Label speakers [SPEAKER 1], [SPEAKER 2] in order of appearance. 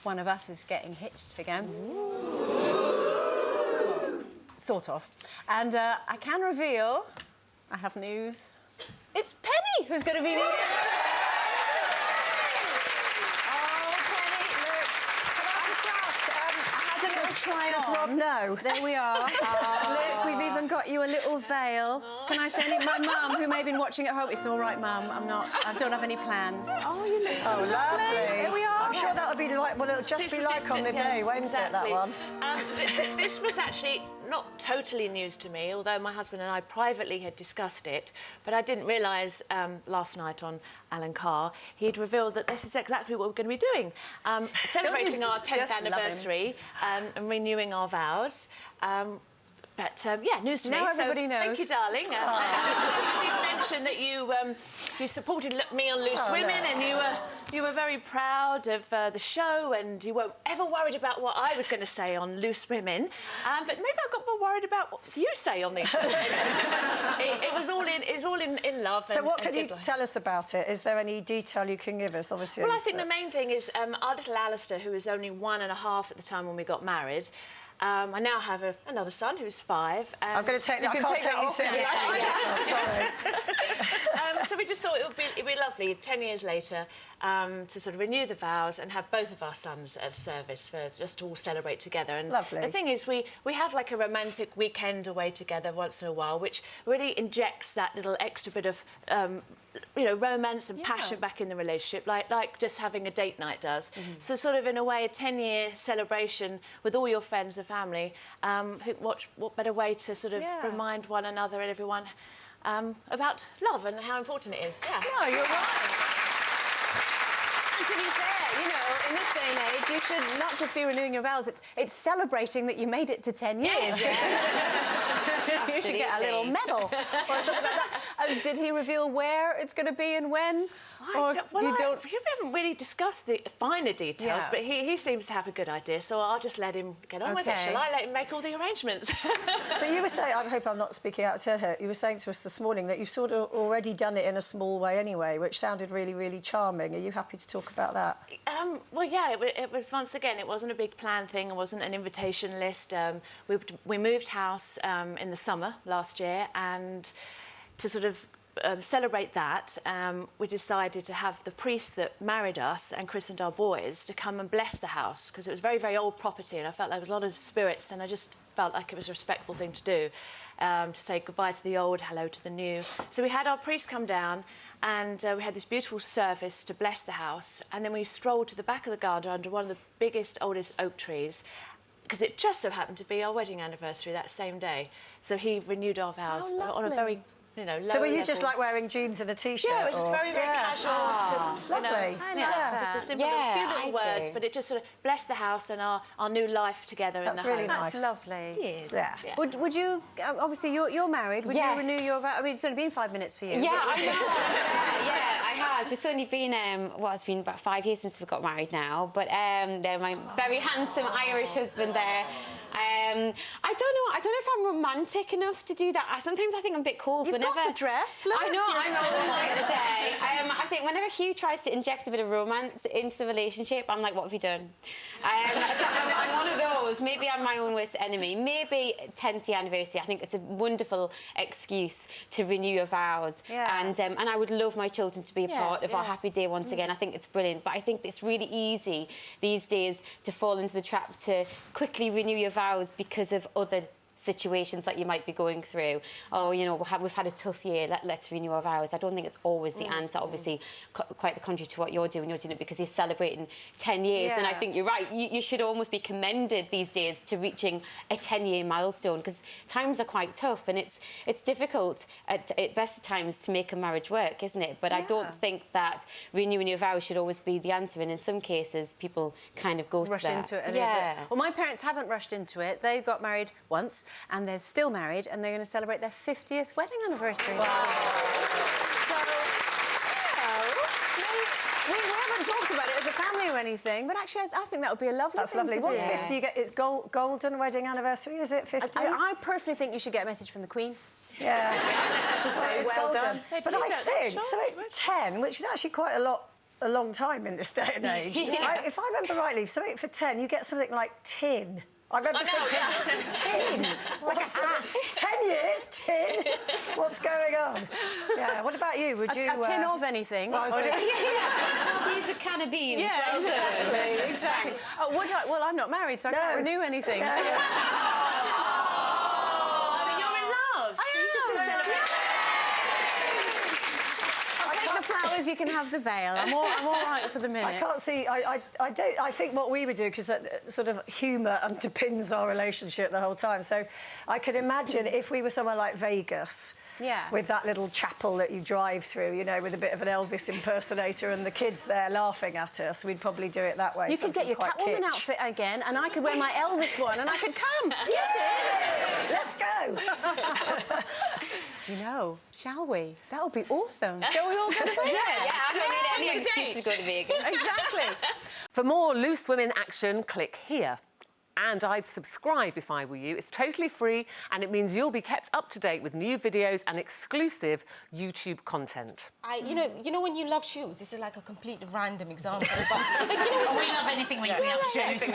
[SPEAKER 1] one of us is getting hitched again. Sort of. And I can reveal I have news. It's Penny who's going to be needed. Try
[SPEAKER 2] Does Rod know?
[SPEAKER 1] There we are. Look, we've even got you a little veil. Can I send it? My mum, who may have been watching at home. It's all right, Mum. I don't have any plans.
[SPEAKER 2] Oh, you look so lovely.
[SPEAKER 1] Here we are.
[SPEAKER 2] I'm sure that'll be like, well, it'll just be like on the day, won't it, that one?
[SPEAKER 3] This was actually not totally news to me, although my husband and I privately had discussed it, but I didn't realise last night on Alan Carr, he'd revealed that this is exactly what we're going to be doing. Celebrating our 10th anniversary and renewing our vows. Yeah, news to me.
[SPEAKER 1] Now everybody knows.
[SPEAKER 3] Thank you, darling. You did mention that you supported me on Loose Women, and you were very proud of the show, and you weren't ever worried about what I was going to say on Loose Women. But maybe I got more worried about what you say on these shows. It's all in love.
[SPEAKER 2] So what can you tell us about it? Is there any detail you can give us? Obviously.
[SPEAKER 3] Well, I think the main thing is our little Alistair, who was only 1.5 at the time when we got married. I now have another son who's 5.
[SPEAKER 2] I'm going to take that. I can't take you
[SPEAKER 3] sorry. So we just thought it'd be lovely 10 years later to sort of renew the vows and have both of our sons at service for just to all celebrate together. And
[SPEAKER 2] lovely.
[SPEAKER 3] The thing is, we have like a romantic weekend away together once in a while, which really injects that little extra bit of romance and passion back in the relationship, like just having a date night does. So sort of in a way, a 10-year celebration with all your friends and family. I think what better way to sort of remind one another and everyone about love and how important it is. Yeah.
[SPEAKER 1] No, you're right. And to be fair, in this day and age, you should not just be renewing your vows, it's celebrating that you made it to 10 years.
[SPEAKER 3] Yes.
[SPEAKER 1] You should get a little medal or something like that. Did he reveal where it's going to be and when?
[SPEAKER 3] We haven't really discussed the finer details, but he seems to have a good idea, so I'll just let him get on with it. Shall I let him make all the arrangements?
[SPEAKER 2] But you were saying, I hope I'm not speaking out of turn here, you were saying to us this morning that you've sort of already done it in a small way anyway, which sounded really, really charming. Are you happy to talk about that?
[SPEAKER 3] Well, yeah, it was, once again, it wasn't a big plan thing, it wasn't an invitation list. We moved house in the summer last year, and to sort of celebrate that, we decided to have the priest that married us and christened our boys to come and bless the house, because it was very, very old property, and I felt there was a lot of spirits, and I just felt like it was a respectful thing to do, to say goodbye to the old, hello to the new. So we had our priest come down, and we had this beautiful service to bless the house, and then we strolled to the back of the garden under one of the biggest, oldest oak trees, because it just so happened to be our wedding anniversary that same day. So he renewed our vows on a very
[SPEAKER 2] so were you just like wearing jeans and a t-shirt?
[SPEAKER 3] Yeah, it was just very, very casual. Just,
[SPEAKER 2] lovely.
[SPEAKER 3] Just a simple few little words, but it just sort of blessed the house and our new life together in the home.
[SPEAKER 2] That's really nice.
[SPEAKER 1] That's lovely.
[SPEAKER 3] Yeah.
[SPEAKER 1] Would you, obviously you're married, would you renew your vow? I mean, it's only been 5 minutes for you.
[SPEAKER 4] Yeah, I know. It has. It's only been, it's been about 5 years since we got married now, but they're my very handsome Irish husband there. I don't know if I'm romantic enough to do that. Sometimes I think I'm a bit cold.
[SPEAKER 1] You've got the dress. Look,
[SPEAKER 4] I know, I'm romantic today. I think whenever Hugh tries to inject a bit of romance into the relationship, I'm like, what have you done? So I'm one of those. Maybe I'm my own worst enemy. Maybe 10th year anniversary. I think it's a wonderful excuse to renew your vows.
[SPEAKER 1] Yeah.
[SPEAKER 4] And I would love my children to be a part of our happy day once again. I think it's brilliant. But I think it's really easy these days to fall into the trap to quickly renew your vows because of other situations that you might be going through. Oh, we've had a tough year, let's renew our vows. I don't think it's always the answer. Obviously, quite the contrary to what you're doing. You're doing it because you're celebrating 10 years. And I think you're right. You should almost be commended these days to reaching a 10-year milestone, because times are quite tough, and it's difficult at best of times to make a marriage work, isn't it? But I don't think that renewing your vows should always be the answer. And in some cases, people kind of rush
[SPEAKER 1] into it a little bit. Well, my parents haven't rushed into it. They got married once, and they're still married, and they're going to celebrate their 50th wedding anniversary.
[SPEAKER 2] Wow.
[SPEAKER 1] So, we haven't talked about it as a family or anything, but actually I think that would be a lovely thing to do.
[SPEAKER 2] What's 50? You get it's golden wedding anniversary, is it 50?
[SPEAKER 1] I personally think you should get a message from the Queen.
[SPEAKER 2] Yeah.
[SPEAKER 1] To say well done.
[SPEAKER 2] But I think, so 10, which is actually quite a lot a long time in this day and age. If I remember rightly, something for 10, you get something like tin. I remember thinking, tin? What's that? 10 years, tin? What's going on? Yeah, what about you? Would you...
[SPEAKER 1] A tin of anything?
[SPEAKER 2] Well,
[SPEAKER 4] Here's a can of beans.
[SPEAKER 1] Yeah, exactly, exactly. Oh, would I? Well, I'm not married, so I can't renew anything.
[SPEAKER 2] Yeah, yeah.
[SPEAKER 3] You're in love.
[SPEAKER 1] I am. I'll take the flowers, you can have the veil. I'm all right for the minute.
[SPEAKER 2] I can't see... I don't... I think what we would do, because sort of humour underpins our relationship the whole time, so I could imagine if we were somewhere like Vegas...
[SPEAKER 1] Yeah.
[SPEAKER 2] With that little chapel that you drive through, you know, with a bit of an Elvis impersonator and the kids there laughing at us, we'd probably do it that way.
[SPEAKER 1] You could get your Catwoman outfit again, and I could wear my Elvis one, and I could come. Get it?
[SPEAKER 2] Let's go.
[SPEAKER 1] Do you know? Shall we? That would be awesome. Shall we all go to Vegas?
[SPEAKER 4] Yeah, I don't need any excuse to go to Vegas.
[SPEAKER 1] Exactly.
[SPEAKER 5] For more Loose Women action, click here. And I'd subscribe if I were you. It's totally free, and it means you'll be kept up to date with new videos and exclusive YouTube content.
[SPEAKER 6] You know when you love shoes, this is like a complete random example, but like, we love anything when you love shoes.